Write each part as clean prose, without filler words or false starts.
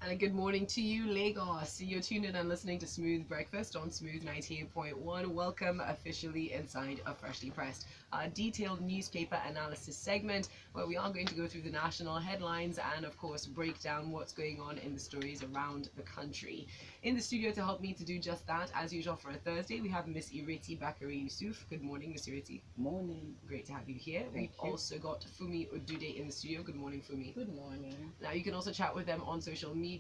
And a good morning to you, Lagos. You're tuned in and listening to Smooth Breakfast on Smooth 98.1. Welcome officially inside a Freshly Pressed, detailed newspaper analysis segment where we are going to go through the national headlines and, of course, break down what's going on in the stories around the country. In the studio to help me to do just that, as usual for a Thursday, we have Miss Ireti Bakare-Yusuf. Good morning, Miss Ireti. Morning. Great to have you here. We've also got Funmi Odude in the studio. Good morning, Funmi. Good morning. Now, you can also chat with them on social media,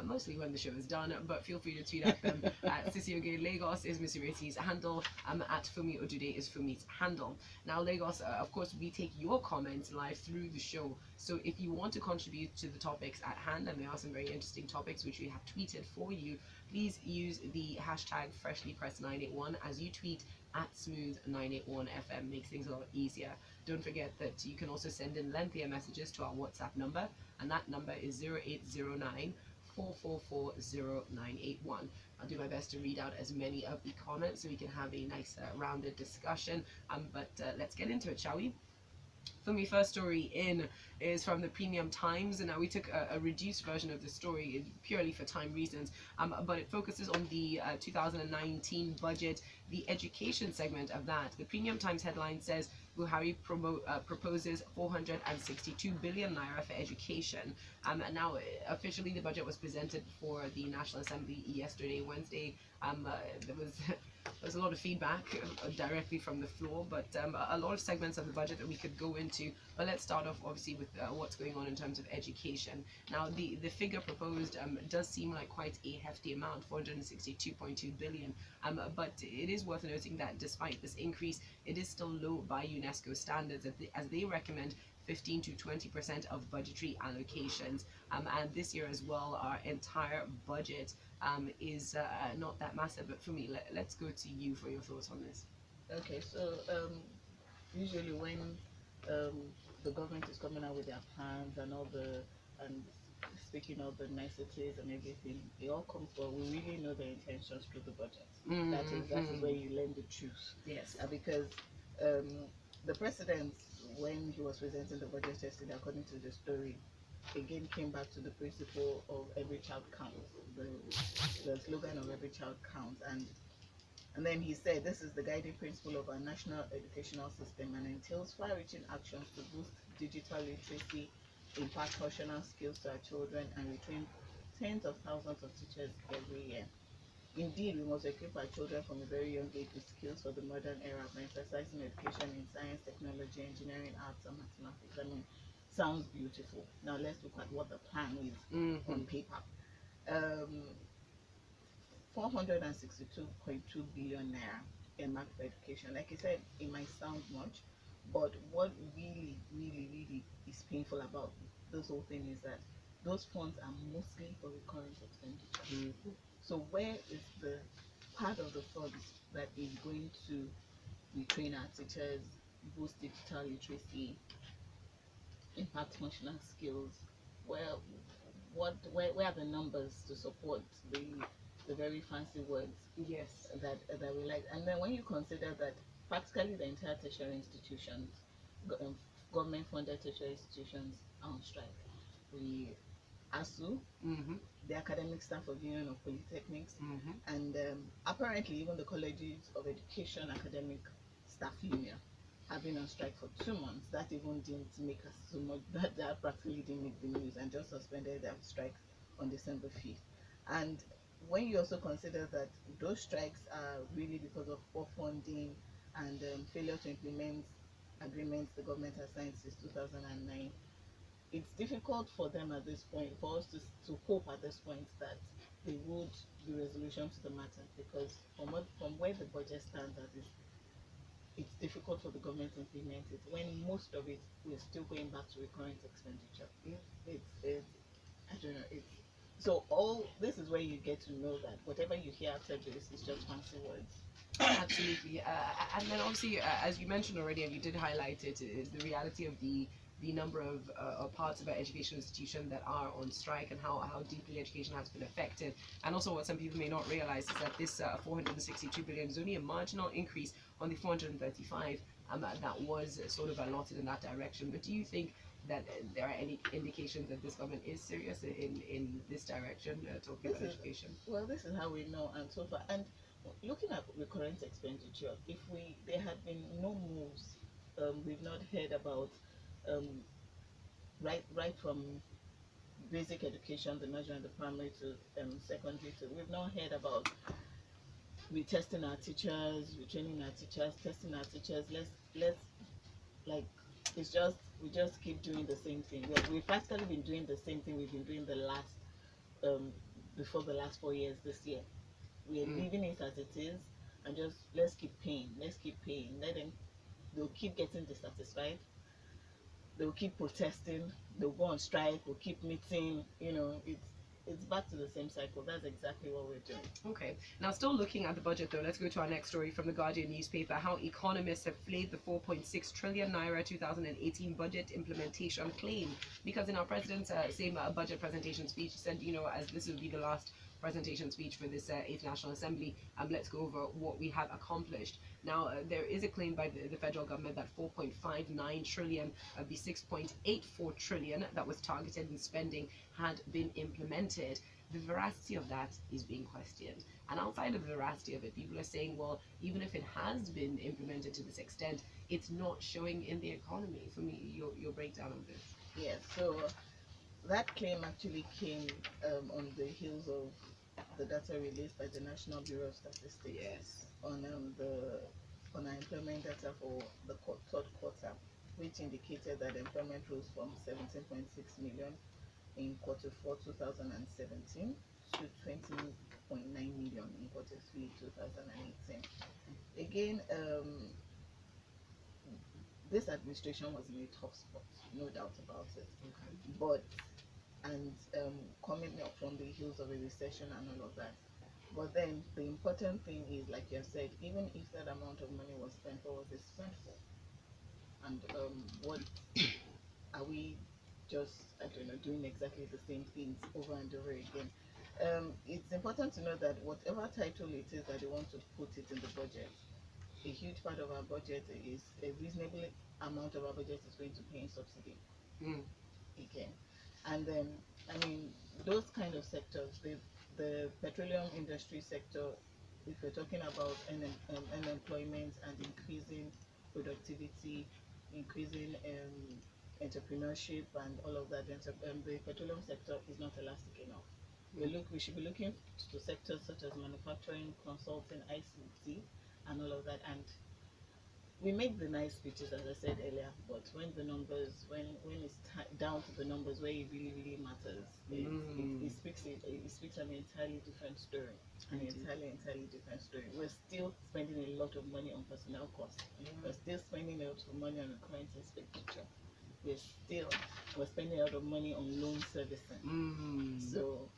mostly when the show is done, but feel free to tweet at them. At Sisioge Lagos is Miss Ireti's handle, at Funmi Odude is Fumi's handle. Now, Lagos, of course, we take your comments live through the show, so if you want to contribute to the topics at hand, and there are some very interesting topics which we have tweeted for you, please use the hashtag FreshlyPress981 as you tweet at Smooth981FM. Makes things a lot easier. Don't forget that you can also send in lengthier messages to our WhatsApp number, and that number is 0809 444 0981. I'll do my best to read out as many of the comments so we can have a nice rounded discussion, but let's get into it, shall we? For me, first story in is from the Premium Times, and now we took a reduced version of the story purely for time reasons, but it focuses on the 2019 budget, the education segment of that. The Premium Times headline says Buhari proposes 462 billion naira for education. And now officially the budget was presented for the National Assembly yesterday, Wednesday. There was a lot of feedback directly from the floor, but a lot of segments of the budget that we could go into. But let's start off obviously with what's going on in terms of education. Now the figure proposed does seem like quite a hefty amount, 462.2 billion, but it is worth noting that despite this increase, it is still low by UNESCO standards, as they recommend 15 to 20% of budgetary allocations, and this year as well our entire budget is not that massive. But for me, let's go to you for your thoughts on this. Okay, so usually when the government is coming out with their plans and speaking of the niceties and everything, it all comes for we really know their intentions through the budget. That is where you learn the truth. Yes. Because the president, when he was presenting the budget yesterday, according to the story, again came back to the principle of every child counts, the slogan of every child counts, and then he said this is the guiding principle of our national educational system and entails far-reaching actions to boost digital literacy, impart functional skills to our children, and retrain tens of thousands of teachers every year. Indeed, we must equip our children from a very young age with skills for the modern era by emphasizing education in science, technology, engineering, arts, and mathematics. I mean, sounds beautiful. Now let's look at what the plan is on paper. 462.2 billion naira earmarked for education. Like I said, it might sound much, but what really is painful about this whole thing is that those funds are mostly for recurrent expenditure. So where is the part of the funds that is going to retrain our teachers, boost digital literacy, impart functional skills? Where are the numbers to support the very fancy words that we like? And then when you consider that practically the entire tertiary institutions, government-funded tertiary institutions are on strike. ASU, the Academic Staff of Union of Polytechnics, and apparently even the Colleges of Education Academic Staff Union have been on strike for 2 months. That even didn't make us so much, that practically didn't make the news, and just suspended their strike on December 5th. And when you also consider that those strikes are really because of poor funding and failure to implement agreements the government has signed since 2009, it's difficult for them at this point, for us to hope at this point that there would be resolution to the matter, because from where the budget stands at this, it's difficult for the government to implement it when most of it we're still going back to recurrent expenditure. I don't know. So all this is where you get to know that whatever you hear after this is just fancy words. Absolutely. And then obviously, as you mentioned already, and you did highlight it, is the reality of the number of parts of our educational institution that are on strike, and how deeply education has been affected. And also what some people may not realize is that this 462 billion is only a marginal increase on the 435 that was sort of allotted in that direction. But do you think that there are any indications that this government is serious in this direction, talking about education? Well, this is how we know, and so far, and looking at recurrent expenditure, if there had been no moves, we've not heard about right from basic education, the nursery and the primary to secondary, to we've not heard about retesting our teachers, retraining our teachers, testing our teachers. Let's like it's just we just keep doing the same thing. We've practically been doing the same thing we've been doing the last before the last 4 years this year. We are leaving it as it is, and just let's keep paying. They'll keep getting dissatisfied. They'll keep protesting. They'll go on strike. We'll keep meeting. It's back to the same cycle. That's exactly what we're doing. Okay. Now, still looking at the budget, though, let's go to our next story from the Guardian newspaper. How economists have flayed the 4.6 trillion naira 2018 budget implementation claim. Because in our president's same budget presentation speech, he said, as this will be the last presentation speech for this 8th National Assembly, let's go over what we have accomplished. Now, there is a claim by the federal government that 4.59 trillion of the 6.84 trillion that was targeted in spending had been implemented. The veracity of that is being questioned. And outside of the veracity of it, people are saying, well, even if it has been implemented to this extent, it's not showing in the economy. For me, your breakdown of this. Yes, so that claim actually came on the heels of the data released by the National Bureau of Statistics. Yes. On our employment data for the third quarter, which indicated that employment rose from 17.6 million in quarter 4 2017 to 20.9 million in quarter 3 2018. Again, this administration was in a tough spot, no doubt about it. Okay. But coming up from the heels of a recession and all of that. But then the important thing is, like you said, even if that amount of money was spent, what was it spent for? And what are we just, doing exactly the same things over and over again? It's important to know that whatever title it is that they want to put it in the budget, a huge part of our budget is a reasonable amount of our budget is going to pay in subsidy. Again. And then, those kind of sectors, the petroleum industry sector, if we're talking about unemployment and increasing productivity, increasing entrepreneurship and all of that, the petroleum sector is not elastic enough. We should be looking to sectors such as manufacturing, consulting, ICT, and all of that. And we make the nice speeches, as I said earlier, but when the numbers, when it's down to the numbers where it really, really matters, it speaks an entirely different story. An entirely different story. We're still spending a lot of money on personnel costs. We're still spending a lot of money on recurrent expenditure. We're spending a lot of money on loan servicing. So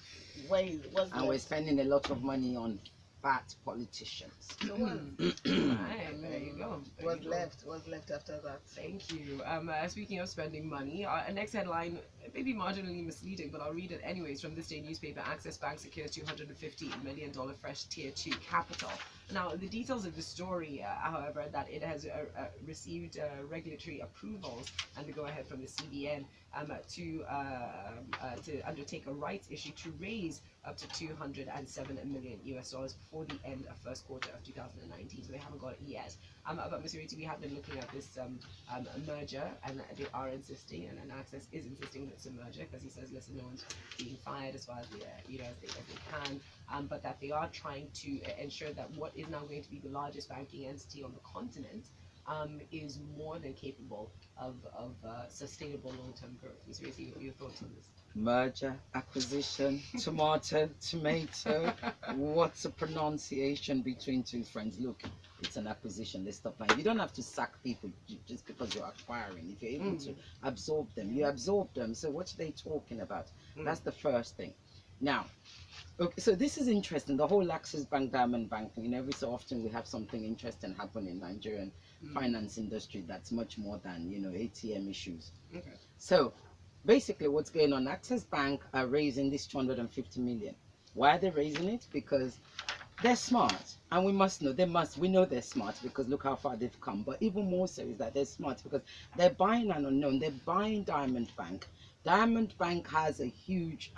we're spending a lot of money on fat politicians. So right, there you go. What's left after that? Thank you. Speaking of spending money, our next headline may be marginally misleading, but I'll read it anyways from Thisday newspaper. Access Bank secures $250 million fresh Tier 2 capital. Now, the details of the story, however, that it has received regulatory approvals and the go-ahead from the CBN to undertake a rights issue to raise up to $207 million before the end of first quarter of 2019. So they haven't got it yet. But Ms. Ireti, we have been looking at this merger, and they are insisting, and Access is insisting that it's a merger, because he says, listen, no one's being fired as far as they can, but that they are trying to ensure that what is now going to be the largest banking entity on the continent is more than capable of sustainable long-term growth. Ms. Ireti, your thoughts on this? Merger, acquisition, tomato, what's the pronunciation between two friends? Look, it's an acquisition. Let's stop lying. You don't have to sack people just because you're acquiring. If you're able to absorb them, you absorb them. So what are they talking about? That's the first thing. Now, okay, so this is interesting. The whole Access Bank, Diamond Bank, every so often we have something interesting happen in Nigerian finance industry that's much more than, ATM issues. Okay. So basically what's going on, Access Bank are raising this 250 million. Why are they raising it? Because they're smart, and we must know we know they're smart because look how far they've come. But even more so is that they're smart because they're buying an unknown. They're buying Diamond Bank. Diamond Bank has a huge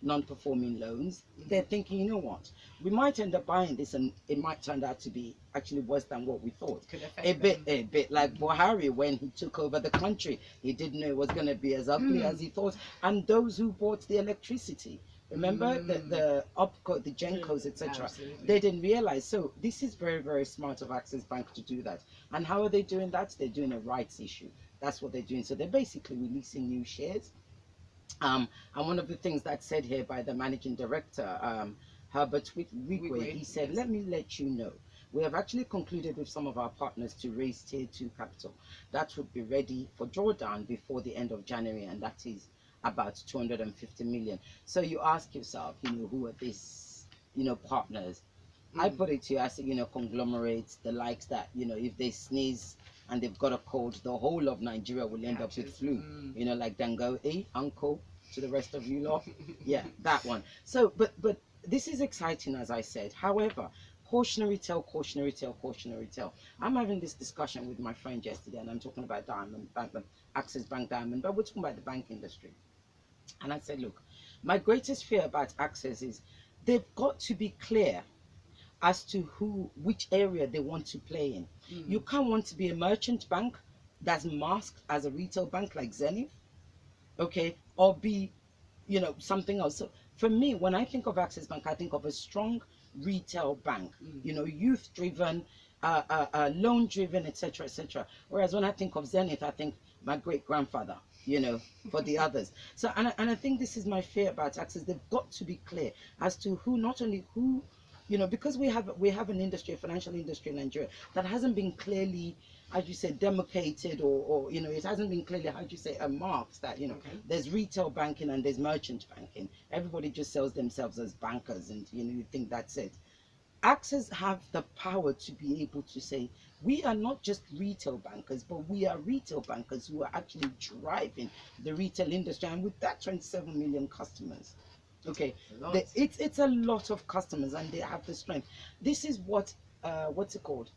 non-performing loans. They're thinking, you know what, we might end up buying this and it might turn out to be actually worse than what we thought. A bit like Buhari when he took over the country. He didn't know it was going to be as ugly as he thought. And those who bought the electricity, remember the OPCO, the GENCOs, etc. They didn't realize. So this is very, very smart of Access Bank to do that. And how are they doing that? They're doing a rights issue. That's what they're doing. So they're basically releasing new shares. And one of the things that's said here by the managing director, Herbert Wigwe, he said, let me let you know, we have actually concluded with some of our partners to raise tier 2 capital. That would be ready for drawdown before the end of January, and that is about 250 million. So you ask yourself, you know, who are these, you know, partners? I put it to you, I say, you know, conglomerates, the likes that, you know, if they sneeze and they've got a cold, the whole of Nigeria will end up with flu. You know, like Dango, uncle to the rest of you lot. Yeah, that one. So, but this is exciting, as I said. However, cautionary tale, cautionary tale, cautionary tale. I'm having this discussion with my friend yesterday, and I'm talking about Diamond Bank, Access Bank Diamond, but we're talking about the bank industry. And I said, look, my greatest fear about Access is they've got to be clear as to which area they want to play in. You can't want to be a merchant bank that's masked as a retail bank like Zenith, okay, or be, you know, something else. So for me, when I think of Access Bank, I think of a strong retail bank, you know, youth-driven, loan-driven, etc., etc. Whereas when I think of Zenith, I think my great-grandfather, you know, for the others. So, and I think this is my fear about Access. They've got to be clear as to not only who, you know, because we have an industry, a financial industry in Nigeria that hasn't been clearly, as you say, demarcated or you know, it hasn't been clearly, how do you say, marked that, you know, there's retail banking and there's merchant banking. Everybody just sells themselves as bankers, and you know, you think that's it. Access have the power to be able to say, we are not just retail bankers, but we are retail bankers who are actually driving the retail industry, and with that 27 million customers. Okay, it's a lot of customers, and they have the strength. This is what what's it called?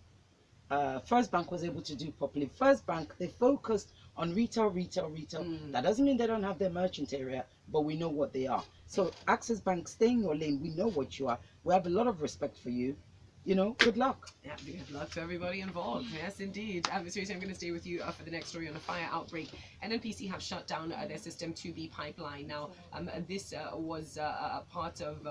First Bank was able to do properly. First Bank, they focused on retail. That doesn't mean they don't have their merchant area, but we know what they are. So Access Bank, stay in your lane. We know what you are. We have a lot of respect for you. You know, good luck. Yeah, good luck to everybody involved. Yes, indeed. Seriously, I'm going to stay with you for the next story on a fire outbreak. NNPC have shut down their System 2B pipeline. Now, this was part of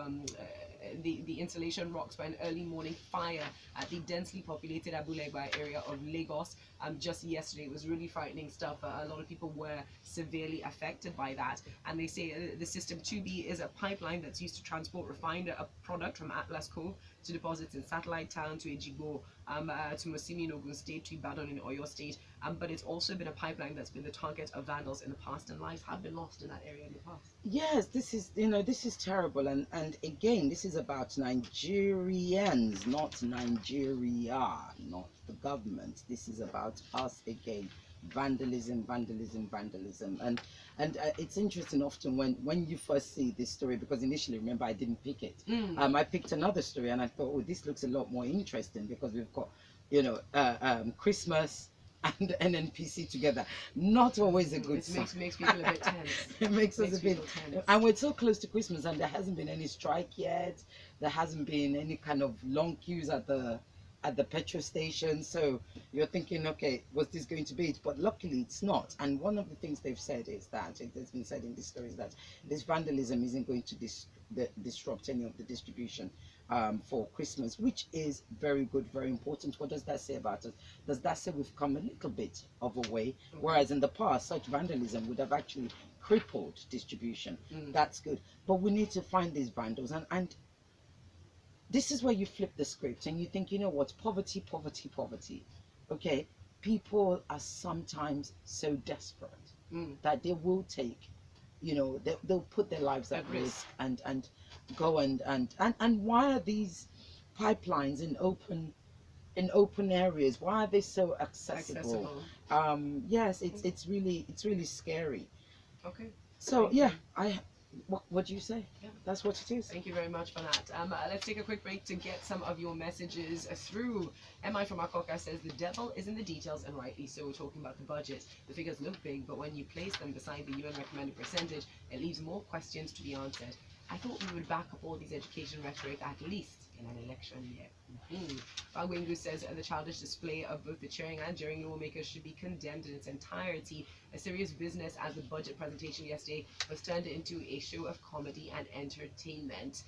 the installation rocked by an early morning fire at the densely populated Abulegba area of Lagos. Just yesterday, it was really frightening stuff. A lot of people were severely affected by that. And they say the System 2B is a pipeline that's used to transport refined product from Atlas Cove to deposits in Satellite Town, to Ejigbo, to Musimi in Ogun State, to Ibadan in Oyo State. But it's also been a pipeline that's been the target of vandals in the past, and lives have been lost in that area in the past. Yes, this is, you know, this is terrible. And again, this is about Nigerians, not Nigeria, not the government. This is about us again. Vandalism. And it's interesting often when you first see this story, because initially, remember, I didn't pick it. I picked another story, and I thought, oh, this looks a lot more interesting, because we've got, you know, Christmas and NNPC together. Not always a good sign. It makes people a bit tense. It makes us a bit tense. And we're so close to Christmas, and there hasn't been any strike yet. There hasn't been any kind of long queues at the petrol station. So you're thinking, okay, was this going to be it? But luckily it's not. And one of the things they've said is that, it has been said in this story, is that this vandalism isn't going to disrupt any of the distribution for Christmas, which is very good, very important. What does that say about us? Does that say we've come a little bit of a way? Whereas in the past, such vandalism would have actually crippled distribution. That's good. But we need to find these vandals, and this is where you flip the script and you think, you know what, poverty. Okay, people are sometimes so desperate that they will take, you know, they'll put their lives at risk and go and why are these pipelines in open areas? Why are they so accessible? Yes, it's really scary. Okay. So yeah, What do you say? Yeah. That's what it is. Thank you very much for that. Let's take a quick break to get some of your messages through. MI from Akoka says the devil is in the details, and rightly so. We're talking about the budget. The figures look big, but when you place them beside the UN recommended percentage, it leaves more questions to be answered. I thought we would back up all these education rhetoric at least in an election year. Bagwengu says the childish display of both the cheering and jeering lawmakers should be condemned in its entirety. A serious business as the budget presentation yesterday was turned into a show of comedy and entertainment.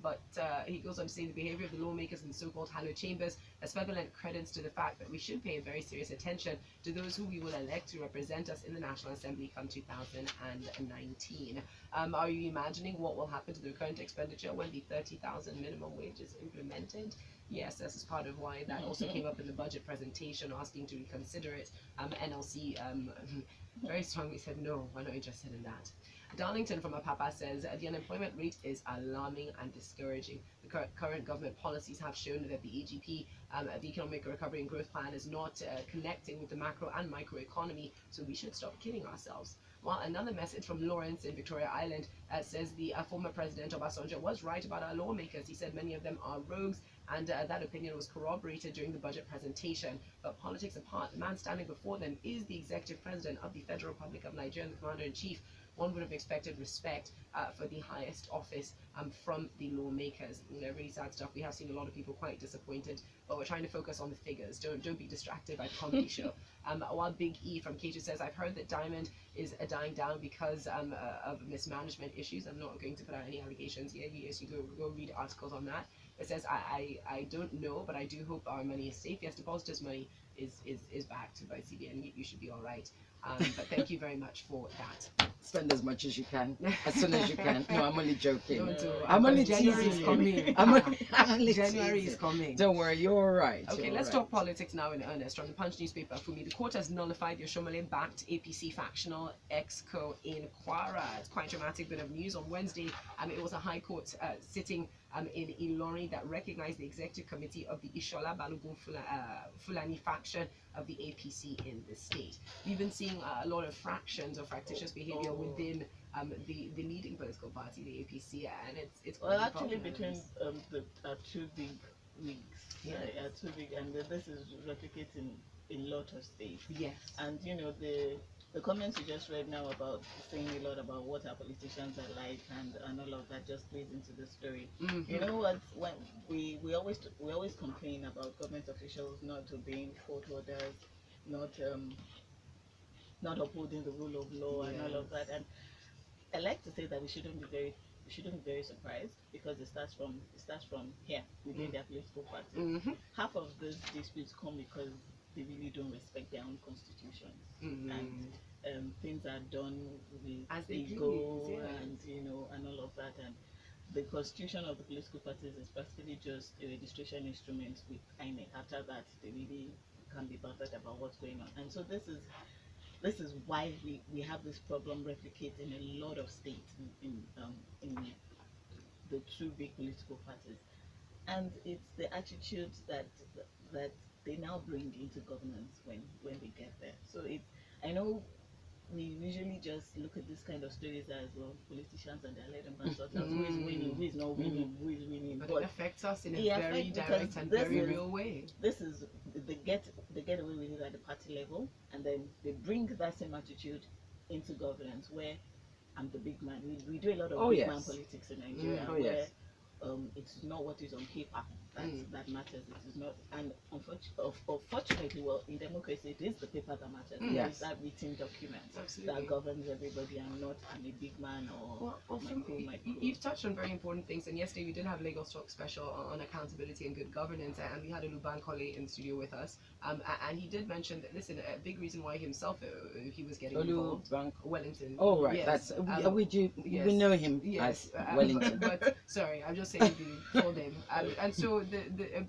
But he goes on to say the behavior of the lawmakers in the so-called hallowed chambers has further lent credence to the fact that we should pay very serious attention to those who we will elect to represent us in the National Assembly come 2019. Are you imagining what will happen to the current expenditure when the 30,000 minimum wage is implemented? Yes, this is part of why that also came up in the budget presentation, asking to reconsider it. NLC very strongly said, no, we're not interested in that. Darlington from Apapa says the unemployment rate is alarming and discouraging. The current government policies have shown that the EGP, the Economic Recovery and Growth Plan, is not connecting with the macro and micro economy, so we should stop kidding ourselves. While another message from Lawrence in Victoria Island says the former President Obasanjo was right about our lawmakers. He said many of them are rogues, and that opinion was corroborated during the budget presentation. But politics apart, the man standing before them is the Executive President of the Federal Republic of Nigeria, the Commander-in-Chief. One would have expected respect for the highest office from the lawmakers. Really sad stuff. We have seen a lot of people quite disappointed, but we're trying to focus on the figures. Don't be distracted by the comedy show. While Big E from K2 says, I've heard that Diamond is dying down because of mismanagement issues. I'm not going to put out any allegations here. Yes, you go read articles on that. It says, I don't know, but I do hope our money is safe. Yes, depositors' money is backed by CBN. You should be all right. But thank you very much for that. Spend as much as you can, as soon as you can. No, I'm only joking. I'm only January is teasing. coming. I'm only January teasing. is coming. Don't worry, you're all right. Okay, you're let's all talk politics now in earnest. From the Punch newspaper, Funmi, the court has nullified the Oshiomhole-backed APC factional exco in Kwara. It's quite a dramatic bit of news. On Wednesday, it was a High Court sitting in Ilorin that recognized the executive committee of the Ishola Balogun Fulani faction of the APC in the state. We've been seeing a lot of fractions or fractious behavior within the leading political party, the APC, and it's well, actually between the two big wigs, two big, and this is replicating in a lot of states. Yes, and you know the comments you just read now about saying a lot about what our politicians are like and all of that just plays into the story. You know what? When we always complain about government officials not obeying court orders, not upholding the rule of law and all of that. And I like to say that we shouldn't be very surprised because it starts from here within their political parties. Half of these disputes come because they really don't respect their own constitutions, and things are done with as they ego please, yes. and and all of that. And the constitution of the political parties is practically just a registration instrument with INEC. After that, they really can't be bothered about what's going on. And so this is why we have this problem replicating a lot of states in the two big political parties, and it's the attitudes that they now bring into governance when they get there. So I know we usually just look at this kind of stories as well, politicians and their lead and consultants, who is winning, who is not winning, who is winning. But it affects us in a very direct and very real way. This is they get away with it at the party level, and then they bring that same attitude into governance where I'm the big man. We do a lot of big man politics in Nigeria where it's not what is on paper that matters. It is not, and unfortunately, well, in democracy, it is the paper that matters. It is that written document that governs everybody, and not I'm a big man or my crew. You've touched on very important things, and yesterday we did have Lagos Talk special on accountability and good governance, and we had a Lubankole in the studio with us, and he did mention that, listen, a big reason why himself he was getting involved, Wellington. Oh, right, yes. We know him as Wellington. But sorry, I'm just saying the full name. And so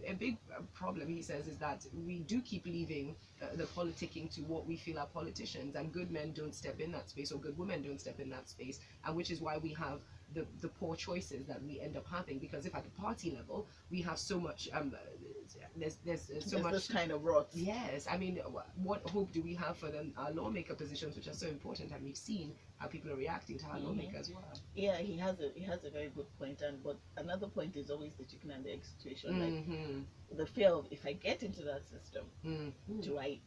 a big problem, he says, is that we do keep leaving the politicking to what we feel are politicians, and good men don't step in that space, or good women don't step in that space, and which is why we have the poor choices that we end up having, because if at the party level we have so much there's so much this kind of rot. Yes, I mean, what hope do we have for our lawmaker positions, which are so important, and we've seen how people are reacting to our lawmakers well. Yeah, he has a very good point, but another point is always the chicken and the egg situation. Like the fear of, if I get into that system, do I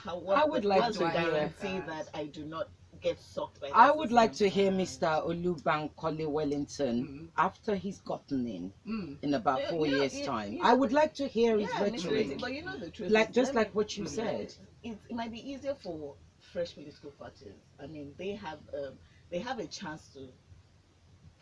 I would like to guarantee that I do not get sucked by that I would system? like to hear Mr. Olubankole Wellington after he's gotten in about 4 years' time. I would like to hear his rhetoric. But you know the truth, like just like what you said. It might be easier for fresh political parties. I mean, they have a chance to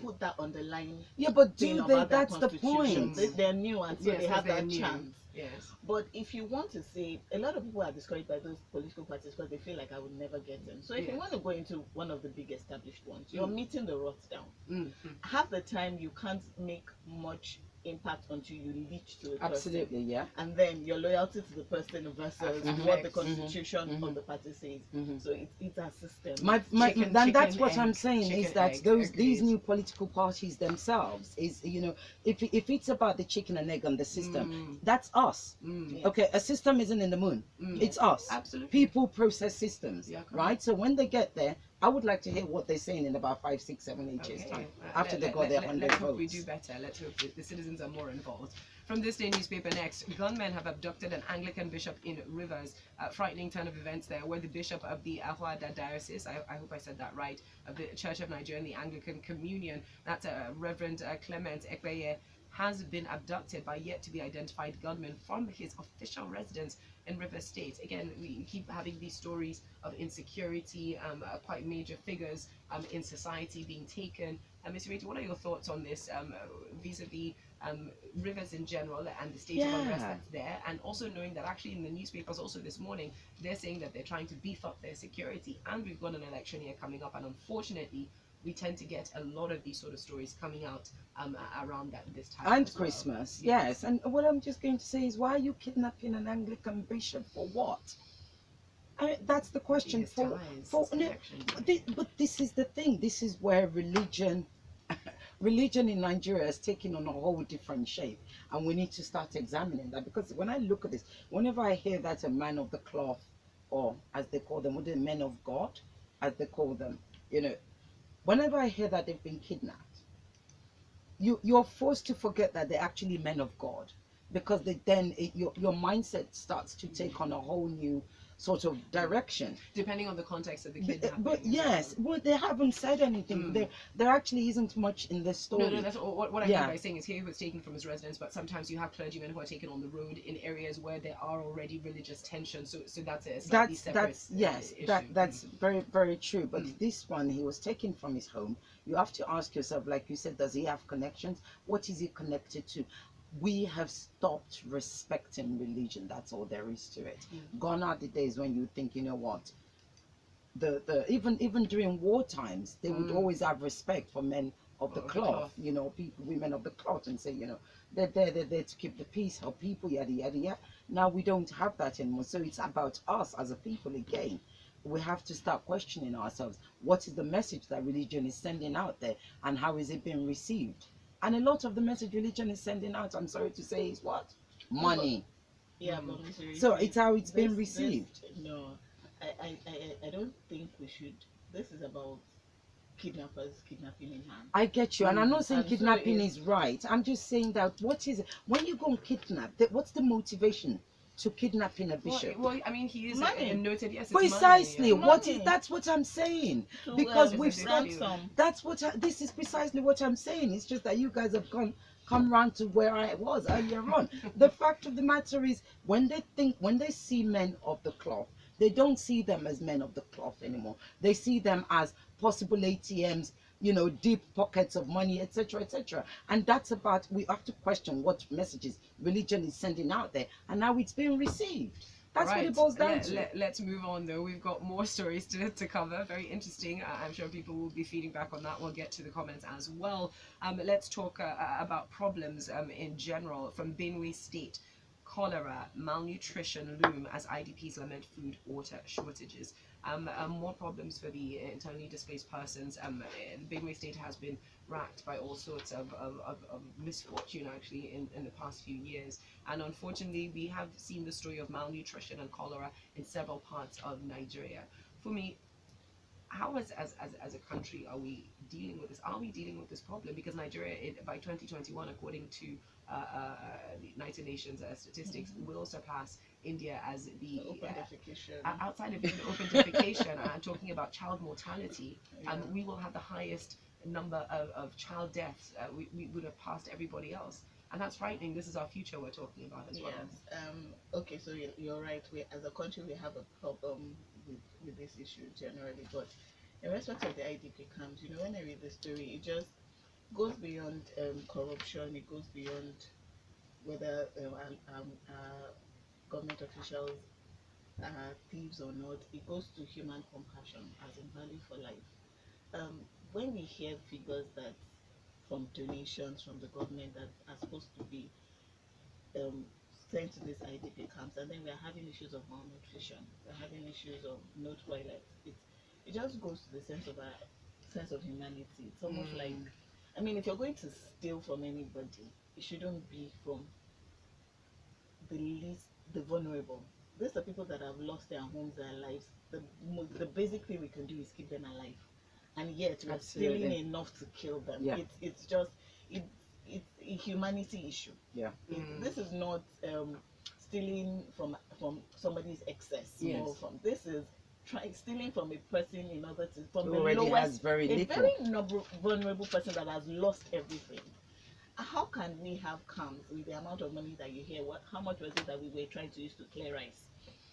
put that underlying. Yeah, but thing do they? about That's the constitution. point. They're new, and so Yes, they have that new. chance. Yes. But if you want to say, a lot of people are discouraged by those political parties because they feel like I would never get them. So if you want to go into one of the big established ones, you're meeting the rot down. Half the time you can't make much impact until you leach to a person. Absolutely, yeah. And then your loyalty to the person versus what the constitution of the party says. So it's a system. Then that's what I'm saying, chicken, is that egg, these new political parties themselves is, you know, if it's about the chicken and egg on the system, that's us. Okay, a system isn't in the moon. It's us. Absolutely. People process systems, Yeah, right? So when they get there, I would like to hear what they're saying in about 5, 6, 7, 8 years time, after they got their 100 let's votes. hope we do better. Let's hope the citizens are more involved. From Thisday newspaper next, gunmen have abducted an Anglican bishop in Rivers. Frightening turn of events there, where the bishop of the Ahwada diocese, I hope I said that right, of the Church of Nigeria and the Anglican Communion, that's Reverend Clement Ekpeye, has been abducted by yet to be identified gunmen from his official residence in Rivers State. Again, we keep having these stories of insecurity, quite major figures in society being taken. Ms. Ireti, what are your thoughts on this vis-a-vis Rivers in general and the state of unrest that's there, and also knowing that actually in the newspapers also this morning they're saying that they're trying to beef up their security, and we've got an election year coming up, and unfortunately we tend to get a lot of these sort of stories coming out around this time. And Christmas, yes. And what I'm just going to say is, why are you kidnapping an Anglican bishop for what? I mean, that's the question. But this is the thing. This is where religion in Nigeria is taking on a whole different shape, and we need to start examining that. Because when I look at this, whenever I hear that a man of the cloth, or as they call them, the men of God, as they call them, you know, whenever I hear that they've been kidnapped, you're forced to forget that they're actually men of God, because your mindset starts to take on a whole new sort of direction, depending on the context of the kidnapping. But yes, well, they haven't said anything. There actually isn't much in this story. No, that's what I mean by saying is, here he was taken from his residence, but sometimes you have clergymen who are taken on the road in areas where there are already religious tensions. So that's a slightly separate issue. That's very, very true. But this one, he was taken from his home. You have to ask yourself, like you said, does he have connections? What is he connected to? We have stopped respecting religion. That's all there is to it. Gone are the days when you think, you know what, even during war times, they would always have respect for men of the cloth, you know, women of the cloth, and say, you know, they're there to keep the peace, help people, yada yada yada. Now we don't have that anymore. So it's about us as a people again. We have to start questioning ourselves. What is the message that religion is sending out there, and how is it being received? And a lot of the message religion is sending out, I'm sorry to say, is what? Money. Yeah, so it's how it's been received. No, I don't think we should. This is about kidnappers kidnapping in hand. I get you, and I'm not saying kidnapping is right. I'm just saying that what is it? When you go and kidnap, what's the motivation to kidnapping a bishop? Well, I mean, he is noted. Yes, precisely. Money, what is? That's what I'm saying. Because we've stopped. That's what. This is precisely what I'm saying. It's just that you guys have come round to where I was earlier on. The fact of the matter is, when they see men of the cloth, they don't see them as men of the cloth anymore. They see them as possible ATMs, you know, deep pockets of money, etc., etc. And that's about, we have to question what messages religion is sending out there and how it's being received. That's what it boils down to. Let's move on, though. We've got more stories to cover. Very interesting. I'm sure people will be feeding back on that. We'll get to the comments as well. Let's talk about problems in general from Benue State. cholera, malnutrition loom as IDPs lament food water shortages. More problems for the internally displaced persons. The Benue state has been racked by all sorts of misfortune actually in the past few years, and unfortunately we have seen the story of malnutrition and cholera in several parts of Nigeria. For me, how as a country are we dealing with this? Are we dealing with this problem? Because Nigeria, by 2021, according to the United Nations statistics, will surpass India as the open defecation. Outside of even open defecation, I'm talking about child mortality. We will have the highest number of child deaths. We would have passed everybody else, and that's frightening. This is our future we're talking about as well. Yes. Okay, so you're right. We, as a country, we have a problem with this issue generally, but in respect of the IDP camps, you know, when I read the story, it just goes beyond corruption. It goes beyond whether government officials are thieves or not. It goes to human compassion as in value for life. When we hear figures that from donations from the government that are supposed to be sent to these IDP camps, and then we are having issues of malnutrition, we're having issues of no toilet. It just goes to the sense of humanity. It's almost like, I mean, if you're going to steal from anybody, it shouldn't be from the vulnerable. These are people that have lost their homes, their lives. The basic thing we can do is keep them alive, and yet we're stealing enough to kill them. Yeah. It's just it's a humanity issue. Yeah. This is not stealing from somebody's excess. Yes. Or from this is stealing from a person in order to from Who already has very little. very vulnerable person that has lost everything. How can we have camps with the amount of money that you hear? How much was it that we were trying to use to clear rice?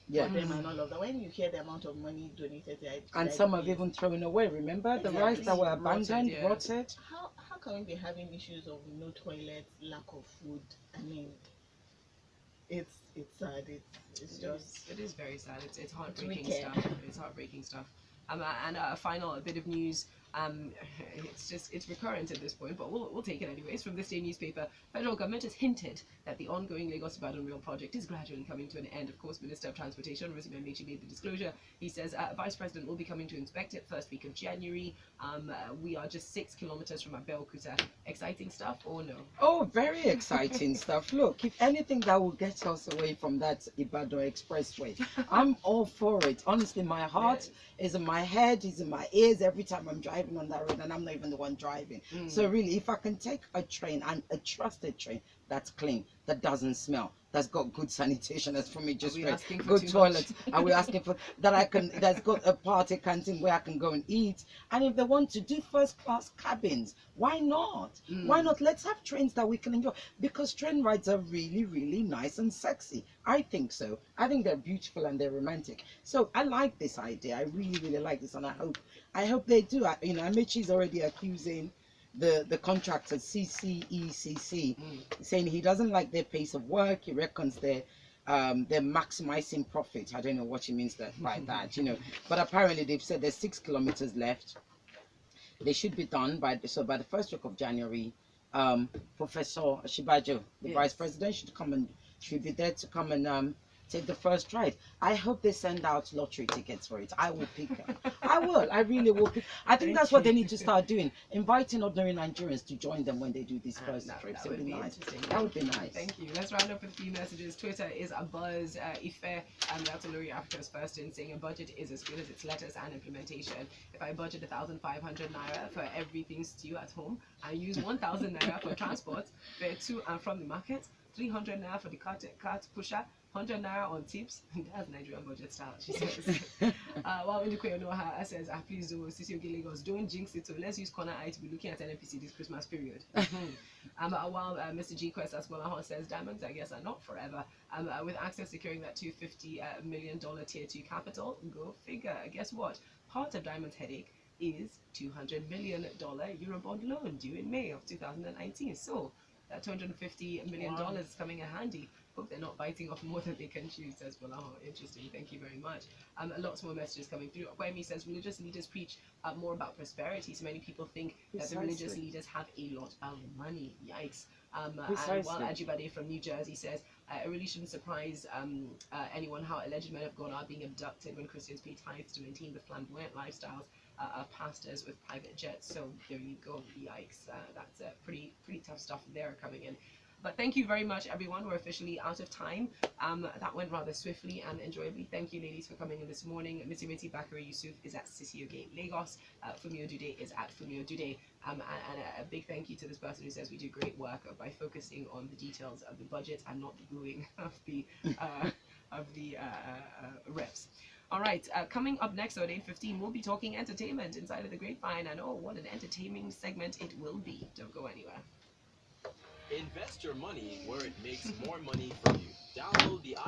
Yeah. For them and all of that. When you hear the amount of money donated to and some have even thrown away. Remember the rice that were abandoned, rotted. How can we be having issues of no toilets, lack of food? I mean, it's sad. It is very sad. It's heartbreaking stuff. It's heartbreaking stuff. And a final bit of news. It's recurrent at this point, but we'll take it anyways. From this day newspaper, federal government has hinted that the ongoing Lagos-Ibadan rail project is gradually coming to an end. Of course, Minister of Transportation Rosie Mechi made the disclosure. He says Vice President will be coming to inspect it first week of January. We are just 6 kilometers from Abeokuta. Exciting stuff or no? Oh, very exciting stuff. Look, if anything that will get us away from that Ibadan expressway, I'm all for it. Honestly, my heart is in my head, is in my ears every time I'm driving on that road, and I'm not even the one driving. So really, if I can take a train, and a trusted train that's clean, that doesn't smell, that's got good sanitation, as for me, just good toilets, and we're asking for that, that's got a party canteen where I can go and eat. And if they want to do first class cabins, why not? Why not? Let's have trains that we can enjoy, because train rides are really, really nice and sexy. I think so. I think they're beautiful and they're romantic. So I like this idea. I really, really like this, and I hope they do. You know, Amechi's already accusing the contractor CCECC, saying he doesn't like their pace of work. He reckons they're maximizing profit. I don't know what he means by that, you know. But apparently they've said there's 6 kilometers left. They should be done by the first week of January. Professor Shibajo, the vice president, should be there to come and take the first ride. I hope they send out lottery tickets for it. I will pick them. I will. I really will pick. I think that's what they need to start doing. Inviting ordinary Nigerians to join them when they do these first trips. That would be nice. That would be nice. Thank you. Let's round up with a few messages. Twitter is a buzz. Ife, that's Olori Africa's first in, saying a budget is as good as its letters and implementation. If I budget 1,500 naira for everything stew at home, I use 1,000 naira for transport to and from the market, 300 naira for the cart pusher, 100 naira on tips. That's Nigerian budget style, she says. While Indikoyo Noha says, please do, Sisi Lagos, don't jinx it, so let's use corner eye to be looking at NNPC this Christmas period. While Mr. G Quest Asmolaho says, diamonds, I guess, are not forever. With Access securing that $250 million tier 2 capital, go figure. Guess what? Part of Diamond's headache is $200 million Eurobond loan due in May of 2019. So that $250 million is coming in handy. Hope they're not biting off more than they can chew, says Bolaho. Interesting, thank you very much. Lots more messages coming through. Kwemi says religious leaders preach more about prosperity. So many people think that the religious leaders have a lot of money. Yikes. And while Ajibade from New Jersey says, It really shouldn't surprise anyone how alleged men have gone out being abducted when Christians pay tithes to maintain the flamboyant lifestyles of pastors with private jets. So there you go, yikes. That's pretty tough stuff there coming in. But thank you very much, everyone. We're officially out of time. That went rather swiftly and enjoyably. Thank you, ladies, for coming in this morning. Miss Ireti Bakare-Yusuf is at Sissioge, Lagos. Funmi Odude is at Funmi Odude. And a big thank you to this person who says we do great work by focusing on the details of the budget and not the booing of the reps. All right, coming up next at 8:15, we'll be talking entertainment inside of the grapevine. And oh, what an entertaining segment it will be. Don't go anywhere. Invest your money where it makes more money for you. Download the